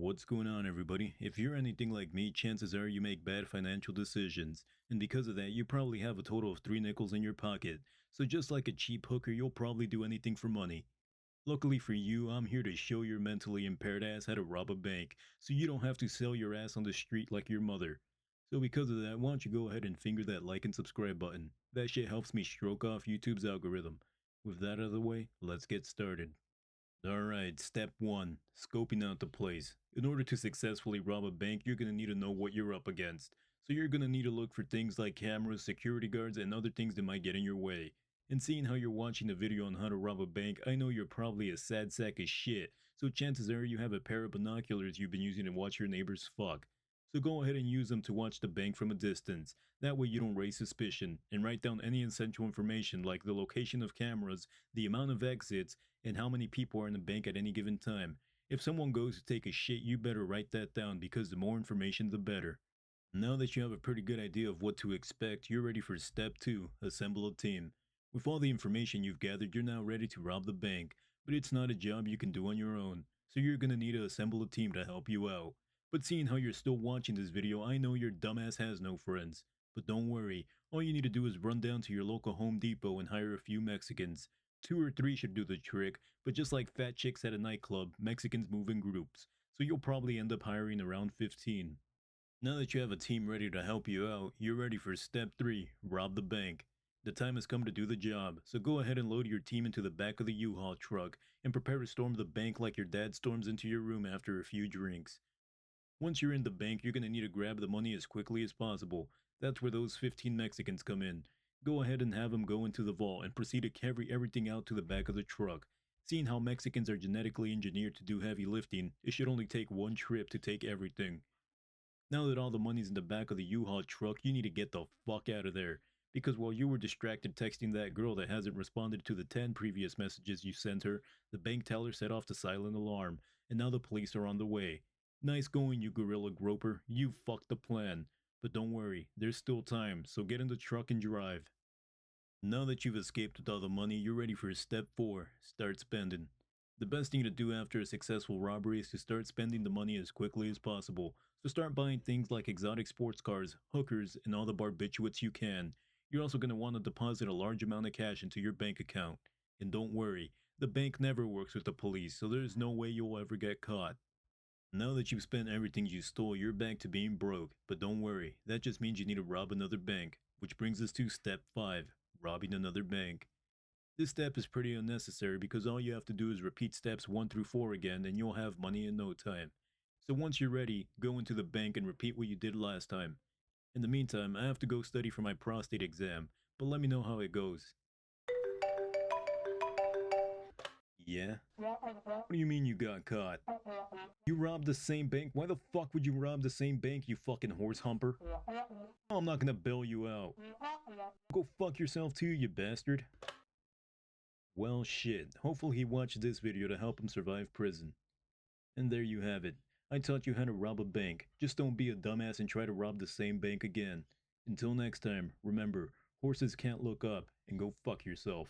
What's going on, everybody? If you're anything like me, chances are you make bad financial decisions, and because of that, you probably have a total of 3 nickels in your pocket. So, just like a cheap hooker, you'll probably do anything for money. Luckily for you, I'm here to show your mentally impaired ass how to rob a bank, so you don't have to sell your ass on the street like your mother. So, because of that, why don't you go ahead and finger that like and subscribe button? That shit helps me stroke off YouTube's algorithm. With that out of the way, let's get started. Alright, step 1 scoping out the place. In order to successfully rob a bank, you're going to need to know what you're up against. So, you're going to need to look for things like cameras, security guards, and other things that might get in your way. And seeing how you're watching a video on how to rob a bank, I know you're probably a sad sack of shit, so chances are you have a pair of binoculars you've been using to watch your neighbors fuck. So, go ahead and use them to watch the bank from a distance. That way, you don't raise suspicion, and write down any essential information like the location of cameras, the amount of exits, and how many people are in the bank at any given time. If someone goes to take a shit, you better write that down because the more information, the better. Now that you have a pretty good idea of what to expect, you're ready for step 2 assemble a team. With all the information you've gathered, you're now ready to rob the bank, but it's not a job you can do on your own, so you're gonna need to assemble a team to help you out. But seeing how you're still watching this video, I know your dumbass has no friends. But don't worry, all you need to do is run down to your local Home Depot and hire a few Mexicans. 2 or 3 should do the trick, but just like fat chicks at a nightclub, Mexicans move in groups, so you'll probably end up hiring around 15. Now that you have a team ready to help you out, you're ready for step 3 rob the bank. The time has come to do the job, so go ahead and load your team into the back of the U-Haul truck and prepare to storm the bank like your dad storms into your room after a few drinks. Once you're in the bank, you're going to need to grab the money as quickly as possible. That's where those 15 Mexicans come in. Go ahead and have them go into the vault and proceed to carry everything out to the back of the truck. Seeing how Mexicans are genetically engineered to do heavy lifting, it should only take one trip to take everything. Now that all the money's in the back of the U-Haul truck, you need to get the fuck out of there. Because while you were distracted texting that girl that hasn't responded to the 10 previous messages you sent her, the bank teller set off the silent alarm, and now the police are on the way. Nice going, you gorilla groper. You fucked the plan. But don't worry, there's still time, so get in the truck and drive. Now that you've escaped with all the money, you're ready for step 4 start spending. The best thing to do after a successful robbery is to start spending the money as quickly as possible. So start buying things like exotic sports cars, hookers, and all the barbiturates you can. You're also going to want to deposit a large amount of cash into your bank account. And don't worry, the bank never works with the police, so there's no way you'll ever get caught. Now that you've spent everything you stole, you're back to being broke. But don't worry, that just means you need to rob another bank. Which brings us to step 5 robbing another bank. This step is pretty unnecessary because all you have to do is repeat steps 1 through 4 again and you'll have money in no time. So once you're ready, go into the bank and repeat what you did last time. In the meantime, I have to go study for my prostate exam, but let me know how it goes. Yeah? What do you mean you got caught? You robbed the same bank? Why the fuck would you rob the same bank, you fucking horse humper? Oh, I'm not gonna bail you out. Go fuck yourself too, you bastard. Well, shit. Hopefully he watched this video to help him survive prison. And there you have it. I taught you how to rob a bank. Just don't be a dumbass and try to rob the same bank again. Until next time, remember, horses can't look up, and go fuck yourself.